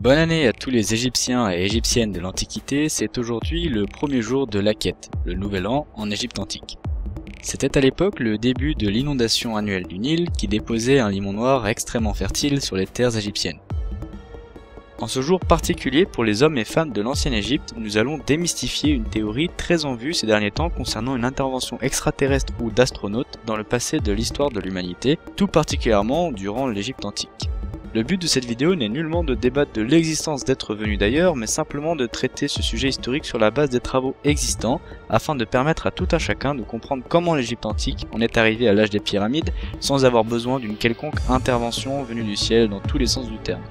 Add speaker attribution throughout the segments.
Speaker 1: Bonne année à tous les Égyptiens et Égyptiennes de l'Antiquité, c'est aujourd'hui le premier jour de l'Akhet, le nouvel an en Égypte antique. C'était à l'époque le début de l'inondation annuelle du Nil qui déposait un limon noir extrêmement fertile sur les terres égyptiennes. En ce jour particulier pour les hommes et femmes de l'ancienne Égypte, nous allons démystifier une théorie très en vue ces derniers temps concernant une intervention extraterrestre ou d'astronautes dans le passé de l'histoire de l'humanité, tout particulièrement durant l'Égypte antique. Le but de cette vidéo n'est nullement de débattre de l'existence d'êtres venus d'ailleurs, mais simplement de traiter ce sujet historique sur la base des travaux existants, afin de permettre à tout un chacun de comprendre comment l'Égypte antique en est arrivée à l'âge des pyramides, sans avoir besoin d'une quelconque intervention venue du ciel dans tous les sens du terme.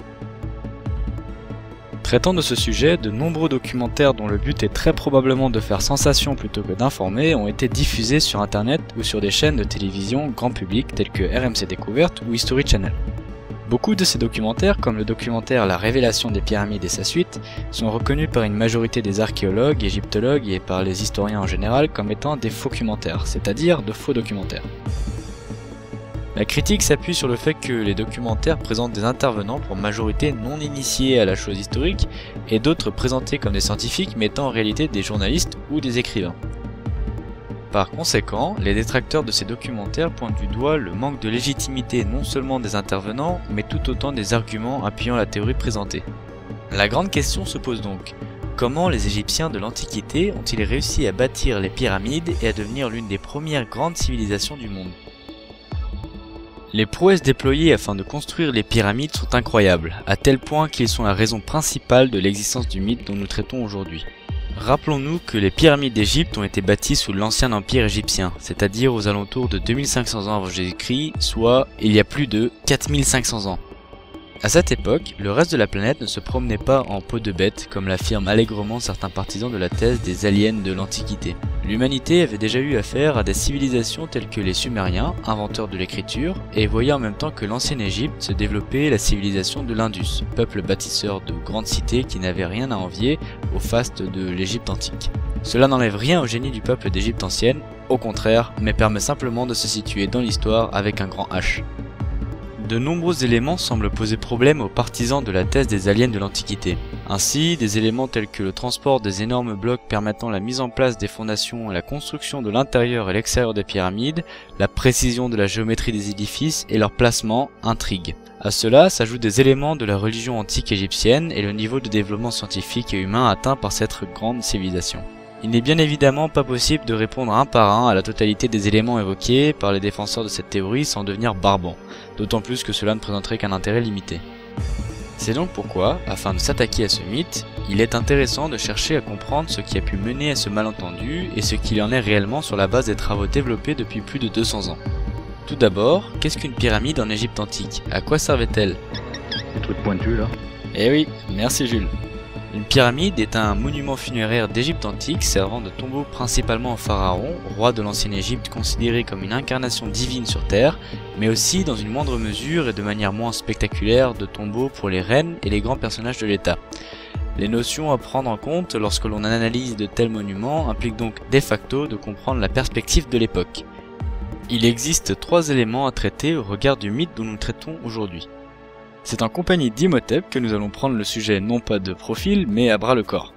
Speaker 1: Traitant de ce sujet, de nombreux documentaires dont le but est très probablement de faire sensation plutôt que d'informer ont été diffusés sur internet ou sur des chaînes de télévision grand public telles que RMC Découverte ou History Channel. Beaucoup de ces documentaires, comme le documentaire La Révélation des pyramides et sa suite, sont reconnus par une majorité des archéologues, égyptologues et par les historiens en général comme étant des faux-documentaires, c'est-à-dire de faux documentaires. La critique s'appuie sur le fait que les documentaires présentent des intervenants pour majorité non initiés à la chose historique et d'autres présentés comme des scientifiques mais étant en réalité des journalistes ou des écrivains. Par conséquent, les détracteurs de ces documentaires pointent du doigt le manque de légitimité non seulement des intervenants, mais tout autant des arguments appuyant la théorie présentée. La grande question se pose donc, comment les Égyptiens de l'Antiquité ont-ils réussi à bâtir les pyramides et à devenir l'une des premières grandes civilisations du monde ? Les prouesses déployées afin de construire les pyramides sont incroyables, à tel point qu'ils sont la raison principale de l'existence du mythe dont nous traitons aujourd'hui. Rappelons-nous que les pyramides d'Égypte ont été bâties sous l'ancien empire égyptien, c'est-à-dire aux alentours de 2500 ans avant Jésus-Christ, soit il y a plus de 4500 ans. À cette époque, le reste de la planète ne se promenait pas en peau de bête, comme l'affirment allègrement certains partisans de la thèse des aliens de l'Antiquité. L'humanité avait déjà eu affaire à des civilisations telles que les Sumériens, inventeurs de l'écriture, et voyait en même temps que l'ancienne Égypte se développer la civilisation de l'Indus, peuple bâtisseur de grandes cités qui n'avait rien à envier au faste de l'Égypte antique. Cela n'enlève rien au génie du peuple d'Égypte ancienne, au contraire, mais permet simplement de se situer dans l'histoire avec un grand H. De nombreux éléments semblent poser problème aux partisans de la thèse des aliens de l'Antiquité. Ainsi, des éléments tels que le transport des énormes blocs permettant la mise en place des fondations et la construction de l'intérieur et l'extérieur des pyramides, la précision de la géométrie des édifices et leur placement intriguent. À cela s'ajoutent des éléments de la religion antique égyptienne et le niveau de développement scientifique et humain atteint par cette grande civilisation. Il n'est bien évidemment pas possible de répondre un par un à la totalité des éléments évoqués par les défenseurs de cette théorie sans devenir barbant, d'autant plus que cela ne présenterait qu'un intérêt limité. C'est donc pourquoi, afin de s'attaquer à ce mythe, il est intéressant de chercher à comprendre ce qui a pu mener à ce malentendu et ce qu'il en est réellement sur la base des travaux développés depuis plus de 200 ans. Tout d'abord, qu'est-ce qu'une pyramide en Égypte antique? À quoi servait-elle?
Speaker 2: Des trucs pointus là.
Speaker 1: Eh oui, merci Jules. Une pyramide est un monument funéraire d'Égypte antique servant de tombeau principalement aux pharaons, rois de l'ancienne Égypte considérés comme une incarnation divine sur terre, mais aussi dans une moindre mesure et de manière moins spectaculaire de tombeau pour les reines et les grands personnages de l'État. Les notions à prendre en compte lorsque l'on analyse de tels monuments impliquent donc de facto de comprendre la perspective de l'époque. Il existe 3 éléments à traiter au regard du mythe dont nous traitons aujourd'hui. C'est en compagnie d'Imhotep que nous allons prendre le sujet non pas de profil, mais à bras le corps.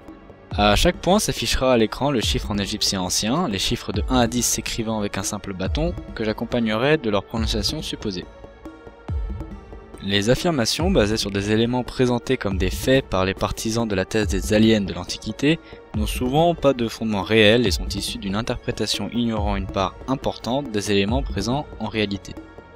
Speaker 1: À chaque point s'affichera à l'écran le chiffre en égyptien ancien, les chiffres de 1 à 10 s'écrivant avec un simple bâton, que j'accompagnerai de leur prononciation supposée. Les affirmations basées sur des éléments présentés comme des faits par les partisans de la thèse des aliens de l'Antiquité n'ont souvent pas de fondement réel et sont issues d'une interprétation ignorant une part importante des éléments présents en réalité.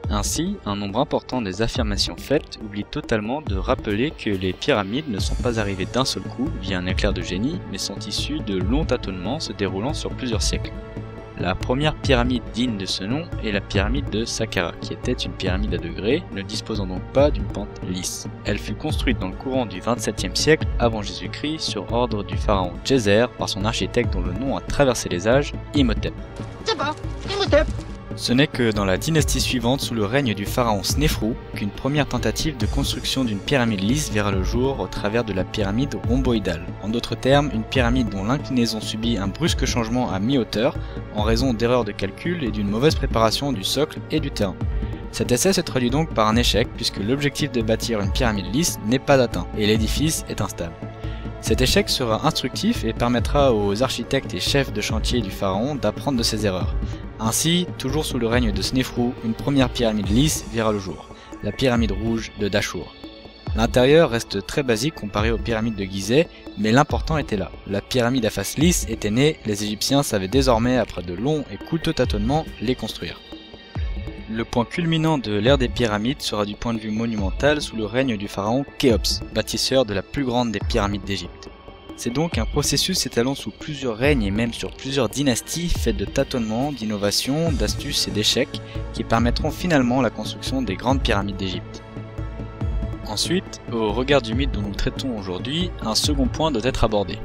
Speaker 1: Ainsi, un nombre important des affirmations faites oublie totalement de rappeler que les pyramides ne sont pas arrivées d'un seul coup via un éclair de génie, mais sont issues de longs tâtonnements se déroulant sur plusieurs siècles. La première pyramide digne de ce nom est la pyramide de Saqqara, qui était une pyramide à degrés, ne disposant donc pas d'une pente lisse. Elle fut construite dans le courant du XXVIIe siècle avant Jésus-Christ sur ordre du pharaon Djeser par son architecte dont le nom a traversé les âges, Imhotep.
Speaker 3: C'est bon, Imhotep.
Speaker 1: Ce n'est que dans la dynastie suivante sous le règne du pharaon Snéfrou qu'une première tentative de construction d'une pyramide lisse verra le jour au travers de la pyramide rhomboïdale. En d'autres termes, une pyramide dont l'inclinaison subit un brusque changement à mi-hauteur en raison d'erreurs de calcul et d'une mauvaise préparation du socle et du terrain. Cet essai se traduit donc par un échec puisque l'objectif de bâtir une pyramide lisse n'est pas atteint et l'édifice est instable. Cet échec sera instructif et permettra aux architectes et chefs de chantier du pharaon d'apprendre de ses erreurs. Ainsi, toujours sous le règne de Snéfrou, une première pyramide lisse verra le jour, la pyramide rouge de Dachour. L'intérieur reste très basique comparé aux pyramides de Gizeh, mais l'important était là. La pyramide à face lisse était née, les Égyptiens savaient désormais, après de longs et coûteux tâtonnements, les construire. Le point culminant de l'ère des pyramides sera du point de vue monumental sous le règne du pharaon Khéops, bâtisseur de la plus grande des pyramides d'Égypte. C'est donc un processus s'étalant sous plusieurs règnes et même sur plusieurs dynasties fait de tâtonnements, d'innovations, d'astuces et d'échecs qui permettront finalement la construction des grandes pyramides d'Égypte. Ensuite, au regard du mythe dont nous traitons aujourd'hui, un second point doit être abordé.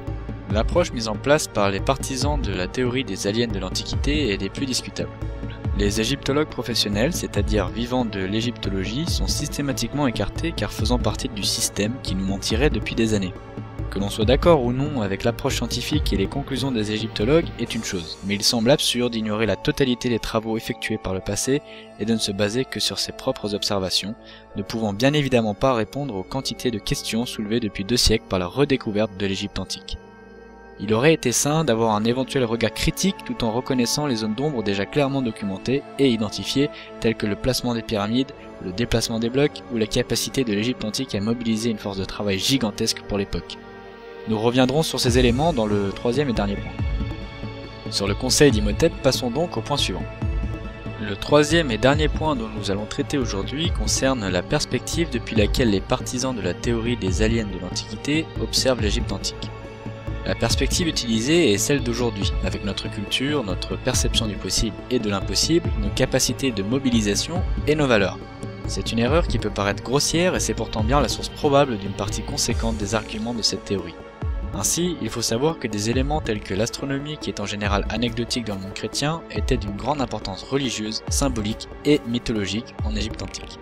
Speaker 1: L'approche mise en place par les partisans de la théorie des aliens de l'Antiquité est des plus discutables. Les égyptologues professionnels, c'est-à-dire vivants de l'égyptologie, sont systématiquement écartés car faisant partie du système qui nous mentirait depuis des années. Que l'on soit d'accord ou non avec l'approche scientifique et les conclusions des égyptologues est une chose, mais il semble absurde d'ignorer la totalité des travaux effectués par le passé et de ne se baser que sur ses propres observations, ne pouvant bien évidemment pas répondre aux quantités de questions soulevées depuis 2 siècles par la redécouverte de l'Égypte antique. Il aurait été sain d'avoir un éventuel regard critique tout en reconnaissant les zones d'ombre déjà clairement documentées et identifiées, telles que le placement des pyramides, le déplacement des blocs ou la capacité de l'Égypte antique à mobiliser une force de travail gigantesque pour l'époque. Nous reviendrons sur ces éléments dans le 3e et dernier point. Sur le conseil d'Imhotep, passons donc au point suivant. Le 3e et dernier point dont nous allons traiter aujourd'hui concerne la perspective depuis laquelle les partisans de la théorie des aliens de l'Antiquité observent l'Égypte antique. La perspective utilisée est celle d'aujourd'hui, avec notre culture, notre perception du possible et de l'impossible, nos capacités de mobilisation et nos valeurs. C'est une erreur qui peut paraître grossière et c'est pourtant bien la source probable d'une partie conséquente des arguments de cette théorie. Ainsi, il faut savoir que des éléments tels que l'astronomie, qui est en général anecdotique dans le monde chrétien, étaient d'une grande importance religieuse, symbolique et mythologique en Égypte antique.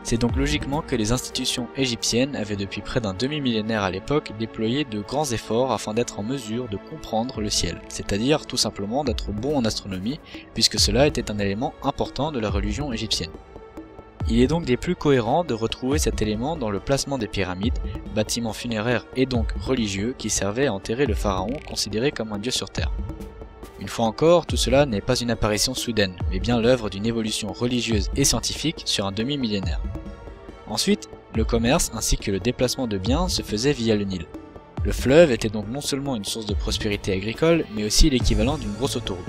Speaker 1: C'est donc logiquement que les institutions égyptiennes avaient depuis près d'un demi-millénaire à l'époque déployé de grands efforts afin d'être en mesure de comprendre le ciel, c'est-à-dire tout simplement d'être bon en astronomie, puisque cela était un élément important de la religion égyptienne. Il est donc des plus cohérents de retrouver cet élément dans le placement des pyramides, bâtiments funéraires et donc religieux qui servaient à enterrer le pharaon considéré comme un dieu sur terre. Une fois encore, tout cela n'est pas une apparition soudaine, mais bien l'œuvre d'une évolution religieuse et scientifique sur un demi-millénaire. Ensuite, le commerce ainsi que le déplacement de biens se faisaient via le Nil. Le fleuve était donc non seulement une source de prospérité agricole, mais aussi l'équivalent d'une grosse autoroute.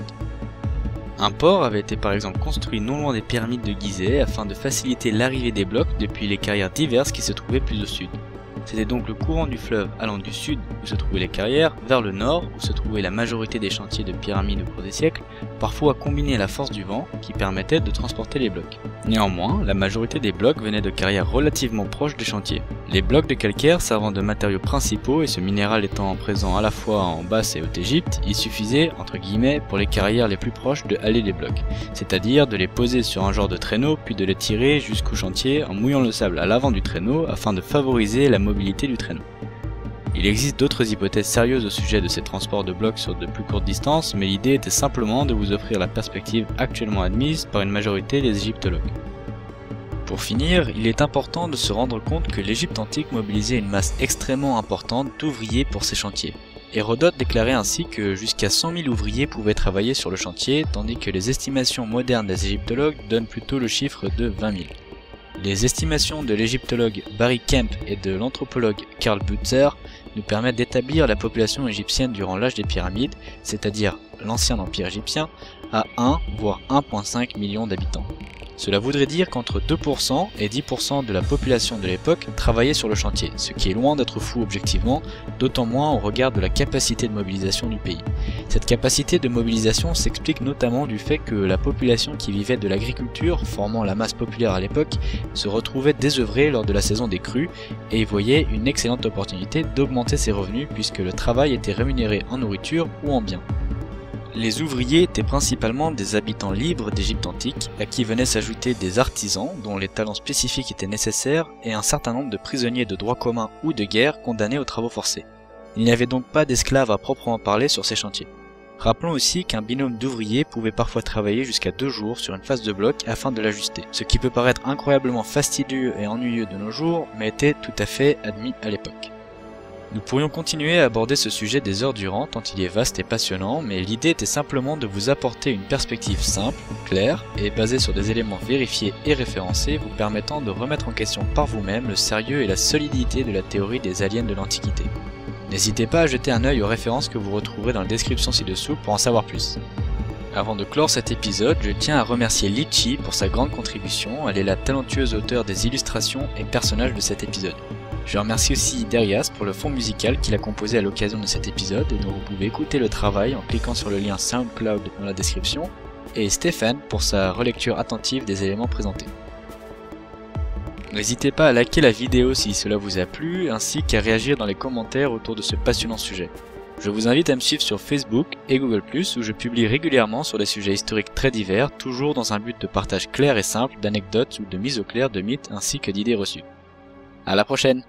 Speaker 1: Un port avait été par exemple construit non loin des pyramides de Gizeh afin de faciliter l'arrivée des blocs depuis les carrières diverses qui se trouvaient plus au sud. C'était donc le courant du fleuve allant du sud où se trouvaient les carrières vers le nord où se trouvait la majorité des chantiers de pyramides au cours des siècles, parfois combiner la force du vent qui permettait de transporter les blocs. Néanmoins, la majorité des blocs venaient de carrières relativement proches des chantiers. Les blocs de calcaire servant de matériaux principaux et ce minéral étant présent à la fois en Basse et Haute-Égypte, il suffisait, entre guillemets, pour les carrières les plus proches de haler les blocs, c'est-à-dire de les poser sur un genre de traîneau puis de les tirer jusqu'au chantier en mouillant le sable à l'avant du traîneau afin de favoriser la mobilité du traîneau. Il existe d'autres hypothèses sérieuses au sujet de ces transports de blocs sur de plus courtes distances, mais l'idée était simplement de vous offrir la perspective actuellement admise par une majorité des égyptologues. Pour finir, il est important de se rendre compte que l'Égypte antique mobilisait une masse extrêmement importante d'ouvriers pour ses chantiers. Hérodote déclarait ainsi que jusqu'à 100 000 ouvriers pouvaient travailler sur le chantier, tandis que les estimations modernes des égyptologues donnent plutôt le chiffre de 20 000. Les estimations de l'égyptologue Barry Kemp et de l'anthropologue Karl Butzer nous permettent d'établir la population égyptienne durant l'âge des pyramides, c'est-à-dire l'ancien empire égyptien, à 1 voire 1,5 million d'habitants. Cela voudrait dire qu'entre 2% et 10% de la population de l'époque travaillait sur le chantier, ce qui est loin d'être fou objectivement, d'autant moins au regard de la capacité de mobilisation du pays. Cette capacité de mobilisation s'explique notamment du fait que la population qui vivait de l'agriculture, formant la masse populaire à l'époque, se retrouvait désœuvrée lors de la saison des crues et y voyait une excellente opportunité d'augmenter ses revenus puisque le travail était rémunéré en nourriture ou en biens. Les ouvriers étaient principalement des habitants libres d'Égypte antique, à qui venaient s'ajouter des artisans dont les talents spécifiques étaient nécessaires et un certain nombre de prisonniers de droit commun ou de guerre condamnés aux travaux forcés. Il n'y avait donc pas d'esclaves à proprement parler sur ces chantiers. Rappelons aussi qu'un binôme d'ouvriers pouvait parfois travailler jusqu'à 2 jours sur une phase de bloc afin de l'ajuster, ce qui peut paraître incroyablement fastidieux et ennuyeux de nos jours, mais était tout à fait admis à l'époque. Nous pourrions continuer à aborder ce sujet des heures durant tant il est vaste et passionnant, mais l'idée était simplement de vous apporter une perspective simple, claire et basée sur des éléments vérifiés et référencés vous permettant de remettre en question par vous-même le sérieux et la solidité de la théorie des aliens de l'Antiquité. N'hésitez pas à jeter un œil aux références que vous retrouverez dans la description ci-dessous pour en savoir plus. Avant de clore cet épisode, je tiens à remercier Litchi pour sa grande contribution, elle est la talentueuse auteure des illustrations et personnages de cet épisode. Je remercie aussi Darius pour le fond musical qu'il a composé à l'occasion de cet épisode et dont vous pouvez écouter le travail en cliquant sur le lien SoundCloud dans la description, et Stéphane pour sa relecture attentive des éléments présentés. N'hésitez pas à liker la vidéo si cela vous a plu, ainsi qu'à réagir dans les commentaires autour de ce passionnant sujet. Je vous invite à me suivre sur Facebook et Google+, où je publie régulièrement sur des sujets historiques très divers, toujours dans un but de partage clair et simple d'anecdotes ou de mise au clair de mythes ainsi que d'idées reçues. À la prochaine!